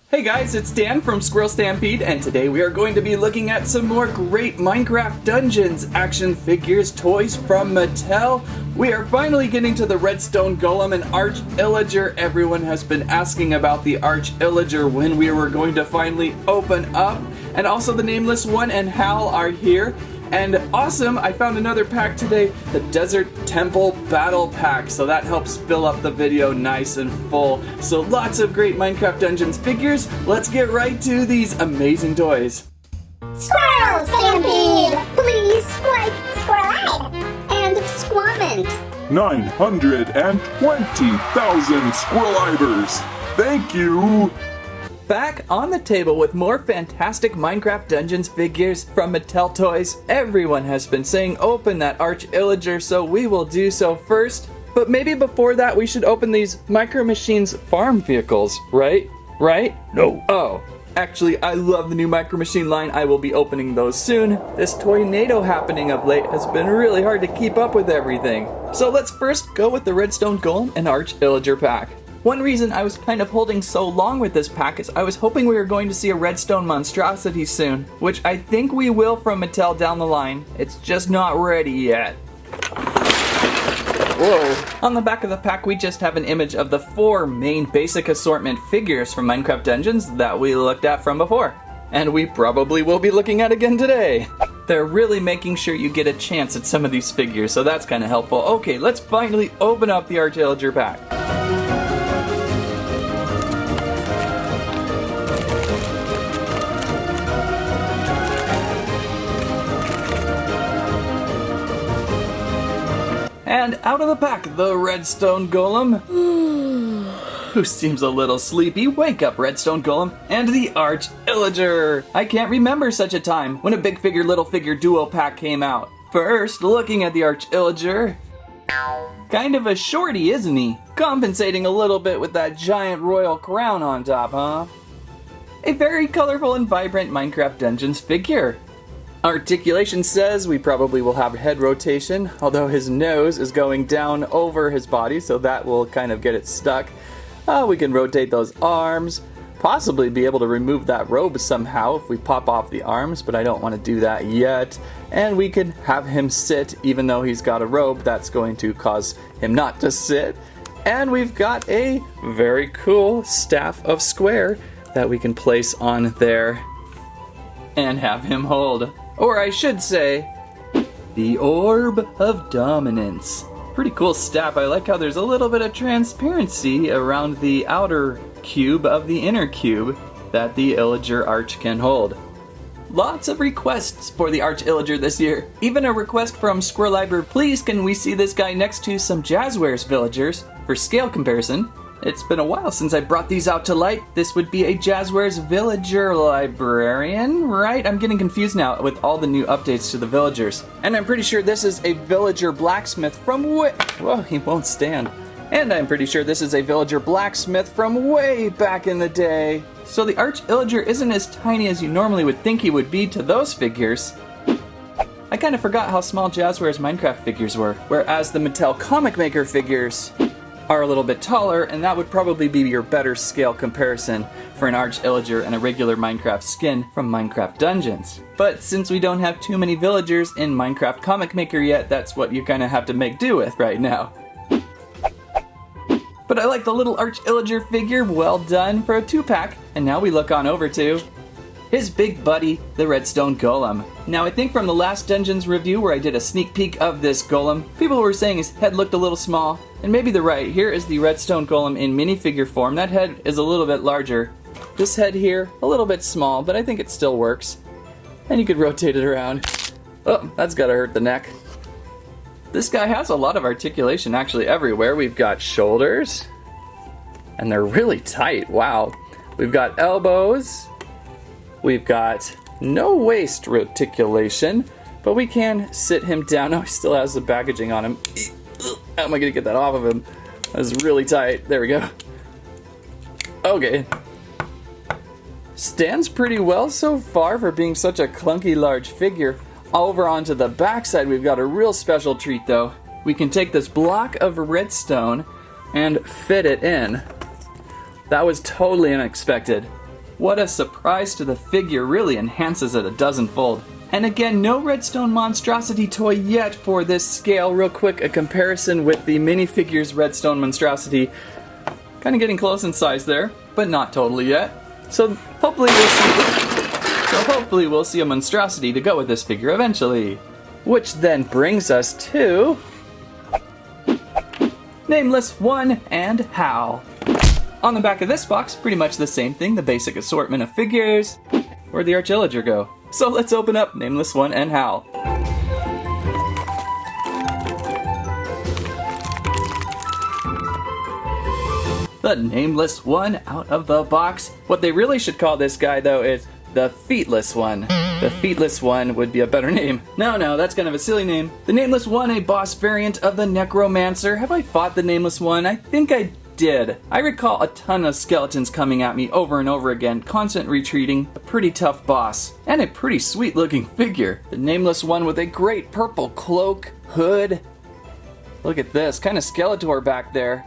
Hey guys, it's Dan from Squirrel Stampede, and today we are going to be looking at some more great Minecraft Dungeons action figures toys from Mattel. We are finally getting to the RedStone Golem and Arch Illager. Everyone has been asking about the Arch Illager when we were going to finally open up. And also the Nameless One and Hal are here. And awesome, I found another pack today, the Desert Temple Battle Pack, so that helps fill up the video nice and full. So lots of great Minecraft Dungeons figures. Let's get right to these amazing toys. Squirrel Stampede! Please like, subscribe, and squament. 920,000 Squirrelibers! Thank you! Back on the table with more fantastic Minecraft Dungeons figures from Mattel Toys. Everyone has been saying open that Arch Illager, so we will do so first. But maybe before that we should open these Micro Machines farm vehicles, right? Right? No. Oh, actually I love the new Micro Machine line. I will be opening those soon. This tornado happening of late has been really hard to keep up with everything. So let's first go with the RedStone Golem and Arch Illager pack. One reason I was kind of holding so long with this pack is I was hoping we were going to see a redstone monstrosity soon, which I think we will from Mattel down the line. It's just not ready yet. Whoa. On the back of the pack we just have an image of the 4 main basic assortment figures from Minecraft Dungeons that we looked at from before. And we probably will be looking at again today. They're really making sure you get a chance at some of these figures, so that's kind of helpful. Okay, let's finally open up the Arch Illager pack. And out of the pack, the RedStone Golem, who seems a little sleepy. Wake up, RedStone Golem, and the Arch Illager. I can't remember such a time when a big figure, little figure duo pack came out. First, looking at the Arch Illager, kind of a shorty, isn't he? Compensating a little bit with that giant royal crown on top, huh? A very colorful and vibrant Minecraft Dungeons figure. Articulation says we probably will have head rotation, although his nose is going down over his body, so that will kind of get it stuck. We can rotate those arms, possibly be able to remove that robe somehow if we pop off the arms, but I don't want to do that yet. And we can have him sit, even though he's got a robe, that's going to cause him not to sit. And we've got a very cool Staff of Square that we can place on there and have him hold. Or I should say, the Orb of Dominance. Pretty cool staff. I like how there's a little bit of transparency around the outer cube of the inner cube that the Illager Arch can hold. Lots of requests for the Arch Illager this year. Even a request from Squirreliber, please can we see this guy next to some Jazzwares villagers for scale comparison. It's been a while since I brought these out to light. This would be a Jazzwares Villager Librarian, right? I'm getting confused now with all the new updates to the villagers. And I'm pretty sure this is a Villager Blacksmith from whoa, he won't stand. And I'm pretty sure this is a Villager Blacksmith from way back in the day. So the Arch Illager isn't as tiny as you normally would think he would be to those figures. I kind of forgot how small Jazzwares Minecraft figures were, whereas the Mattel Comic Maker figures are a little bit taller, and that would probably be your better scale comparison for an Arch Illager and a regular Minecraft skin from Minecraft Dungeons. But since we don't have too many villagers in Minecraft Comic Maker yet, that's what you kind of have to make do with right now. But I like the little Arch Illager figure, well done for a 2-pack. And now we look on over to his big buddy, the RedStone Golem. Now I think from the last Dungeons review where I did a sneak peek of this Golem, people were saying his head looked a little small, and maybe they're right. Here is the RedStone Golem in minifigure form. That head is a little bit larger. This head here, a little bit small, but I think it still works. And you could rotate it around. Oh, that's gotta hurt the neck. This guy has a lot of articulation actually everywhere. We've got shoulders, and they're really tight, wow. We've got elbows. We've got no waist articulation, but we can sit him down. Oh, he still has the packaging on him. How am I gonna get that off of him? That was really tight. There we go. Okay. Stands pretty well so far for being such a clunky large figure. Over onto the backside, we've got a real special treat though. We can take this block of redstone and fit it in. That was totally unexpected. What a surprise to the figure, really enhances it a dozenfold. And again, no Redstone monstrosity toy yet for this scale. Real quick, a comparison with the minifigures Redstone monstrosity. Kind of getting close in size there, but not totally yet. So hopefully we'll see a monstrosity to go with this figure eventually. Which then brings us to Nameless One and Hal. On the back of this box, pretty much the same thing, the basic assortment of figures. Where'd the Arch Illager go? So let's open up Nameless One and Hal. The Nameless One out of the box. What they really should call this guy though is the Feetless One. The Feetless One would be a better name. No, that's kind of a silly name. The Nameless One, a boss variant of the Necromancer. Have I fought the Nameless One? I think I did. I recall a ton of skeletons coming at me over and over again, constant retreating, a pretty tough boss, and a pretty sweet looking figure. The Nameless One with a great purple cloak, hood. Look at this, kind of Skeletor back there.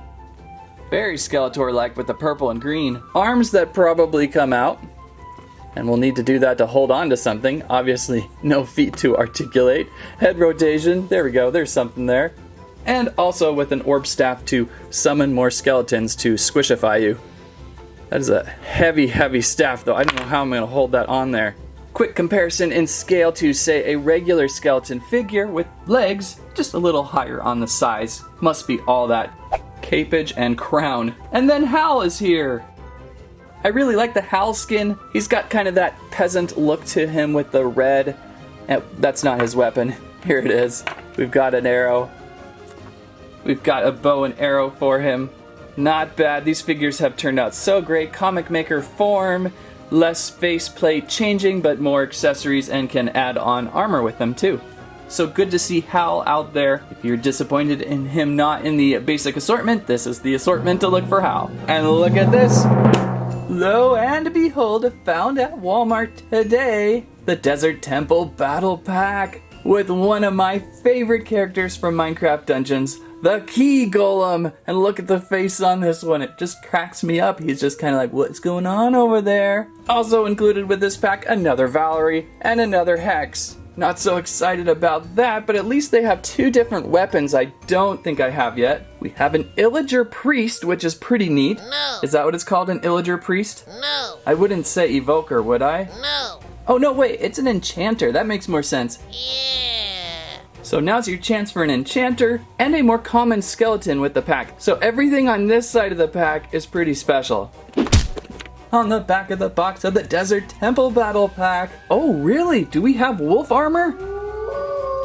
Very Skeletor-like with the purple and green. Arms that probably come out. And we'll need to do that to hold on to something. Obviously, no feet to articulate. Head rotation, there we go, there's something there. And also with an orb staff to summon more skeletons to squishify you. That is a heavy, heavy staff though. I don't know how I'm going to hold that on there. Quick comparison in scale to, say, a regular skeleton figure with legs just a little higher on the size. Must be all that capage and crown. And then Hal is here. I really like the Hal skin. He's got kind of that peasant look to him with the red. That's not his weapon. Here it is. We've got an arrow. We've got a bow and arrow for him. Not bad. These figures have turned out so great. Comic Maker form, less faceplate changing, but more accessories and can add on armor with them too. So good to see Hal out there. If you're disappointed in him not in the basic assortment, this is the assortment to look for Hal. And look at this. Lo and behold, found at Walmart today, the Desert Temple Battle Pack with one of my favorite characters from Minecraft Dungeons, the Key Golem. And look at the face on this one, it just cracks me up. He's just kind of like, what's going on over there? Also included with this pack, another Valarie and another Hex. Not so excited about that, but at least they have two different weapons I don't think I have yet. We have an Illager Priest, which is pretty neat. No. Is that what it's called, an Illager Priest? No. I wouldn't say Evoker, would I? No. Oh no, wait, it's an Enchantor. That makes more sense. Yeah. So now's your chance for an Enchantor and a more common skeleton with the pack. So everything on this side of the pack is pretty special. On the back of the box of the Desert Temple Battle Pack. Oh really? Do we have wolf armor?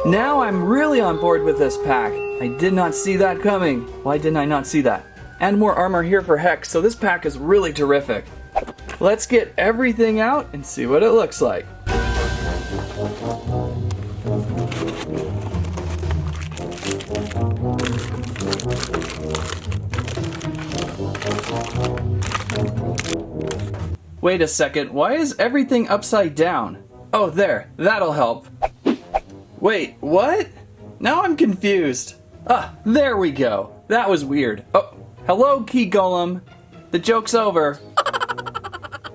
Now I'm really on board with this pack. I did not see that coming. Why didn't I not see that? And more armor here for Hex, so this pack is really terrific. Let's get everything out and see what it looks like. Wait a second, why is everything upside down? Oh, there, that'll help. Wait, what? Now I'm confused. Ah, there we go. That was weird. Oh, hello, Key Golem. The joke's over.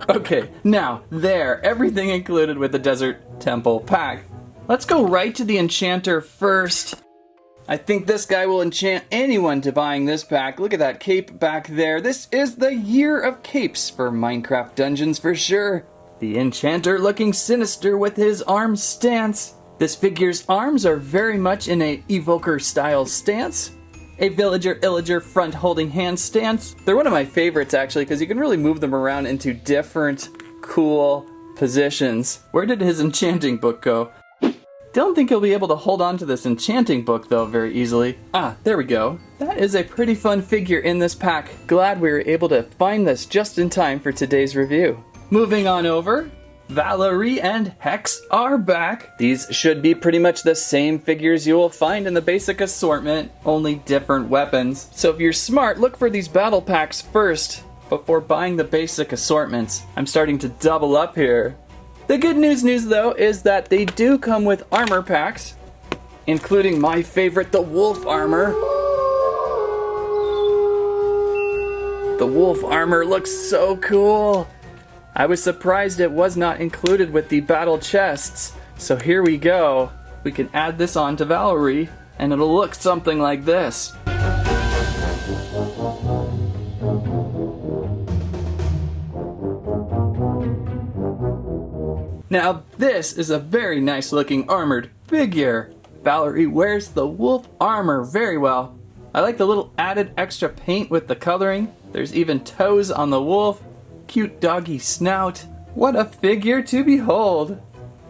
Okay, now, there, everything included with the Desert Temple pack. Let's go right to the Enchantor first. I think this guy will enchant anyone to buying this pack. Look at that cape back there. This is the year of capes for Minecraft Dungeons for sure. The Enchantor looking sinister with his arm stance. This figure's arms are very much in a evoker style stance. A Villager Illager front holding hand stance. They're one of my favorites actually because you can really move them around into different cool positions. Where did his enchanting book go? Don't think he'll be able to hold on to this enchanting book though very easily. Ah, there we go. That is a pretty fun figure in this pack. Glad we were able to find this just in time for today's review. Moving on over, Valarie and Hex are back. These should be pretty much the same figures you will find in the basic assortment, only different weapons. So if you're smart, look for these battle packs first before buying the basic assortments. I'm starting to double up here. The good news though is that they do come with armor packs, including my favorite, the wolf armor. The wolf armor looks so cool. I was surprised it was not included with the battle chests. So here we go. We can add this on to Valarie, and it'll look something like this. Now this is a very nice looking armored figure. Valarie wears the wolf armor very well. I like the little added extra paint with the coloring. There's even toes on the wolf. Cute doggy snout. What a figure to behold.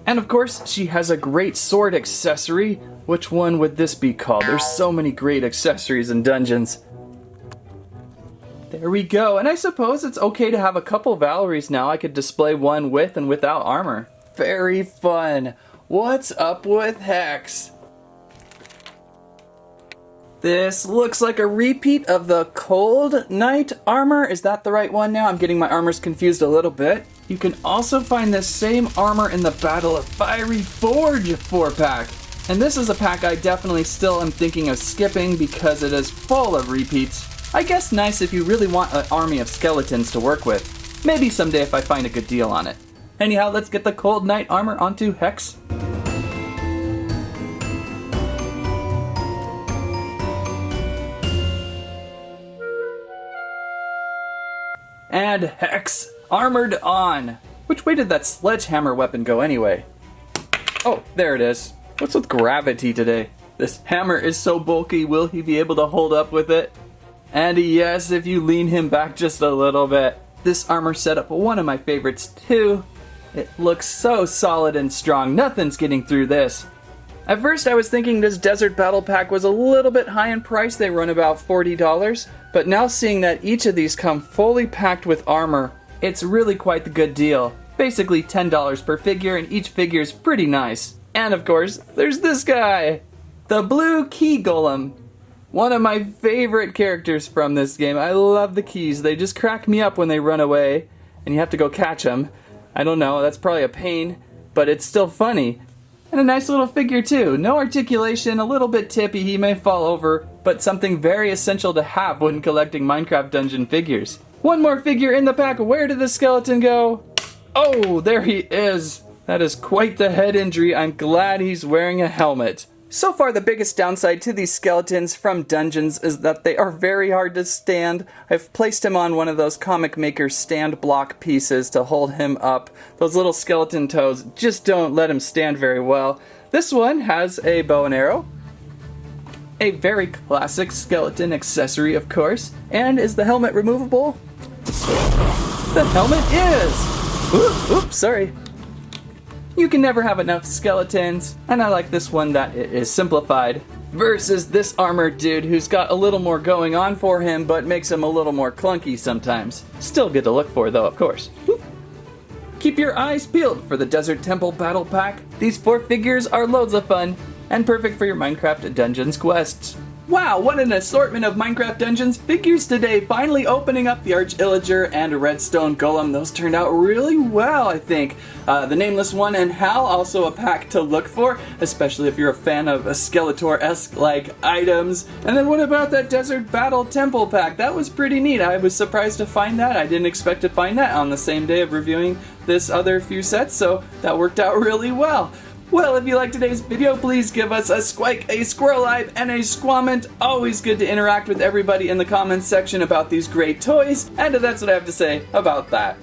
And of course, she has a great sword accessory. Which one would this be called? There's so many great accessories in Dungeons. There we go. And I suppose it's okay to have a couple Valaries now. I could display one with and without armor. Very fun. What's up with Hex? This looks like a repeat of the Cold Knight armor. Is that the right one now? I'm getting my armors confused a little bit. You can also find this same armor in the Battle of Fiery Forge 4-pack. And this is a pack I definitely still am thinking of skipping because it is full of repeats. I guess nice if you really want an army of skeletons to work with. Maybe someday if I find a good deal on it. Anyhow, let's get the Cold Knight armor onto Hex. And Hex armored on. Which way did that sledgehammer weapon go anyway? Oh, there it is. What's with gravity today? This hammer is so bulky, will he be able to hold up with it? And yes, if you lean him back just a little bit. This armor setup, one of my favorites too. It looks so solid and strong, nothing's getting through this. At first I was thinking this Desert Battle Pack was a little bit high in price, they run about $40, but now seeing that each of these come fully packed with armor, it's really quite the good deal. Basically $10 per figure, and each figure is pretty nice. And of course, there's this guy! The blue Key Golem. One of my favorite characters from this game. I love the keys, they just crack me up when they run away, and you have to go catch them. I don't know, that's probably a pain, but it's still funny. And a nice little figure too. No articulation, a little bit tippy, he may fall over, but something very essential to have when collecting Minecraft dungeon figures. One more figure in the pack, where did the skeleton go? Oh, there he is. That is quite the head injury, I'm glad he's wearing a helmet. So far, the biggest downside to these skeletons from dungeons is that they are very hard to stand. I've placed him on one of those comic maker stand block pieces to hold him up. Those little skeleton toes just don't let him stand very well. This one has a bow and arrow, a very classic skeleton accessory of course, and is the helmet removable? The helmet is! Oops, sorry. You can never have enough skeletons, and I like this one that it is simplified. Versus this armored dude who's got a little more going on for him, but makes him a little more clunky sometimes. Still good to look for though, of course. Keep your eyes peeled for the Desert Temple Battle Pack. These 4 figures are loads of fun, and perfect for your Minecraft Dungeons quests. Wow, what an assortment of Minecraft Dungeons figures today! Finally opening up the illager and RedStone Golem. Those turned out really well, I think. The Nameless One and Hal, also a pack to look for, especially if you're a fan of a Skeletor-esque like items. And then what about that Desert Battle Temple pack? That was pretty neat. I was surprised to find that. I didn't expect to find that on the same day of reviewing this other few sets, so that worked out really well. Well, if you liked today's video, please give us a squike, a squirrel eye, and a squament. Always good to interact with everybody in the comments section about these great toys, and that's what I have to say about that.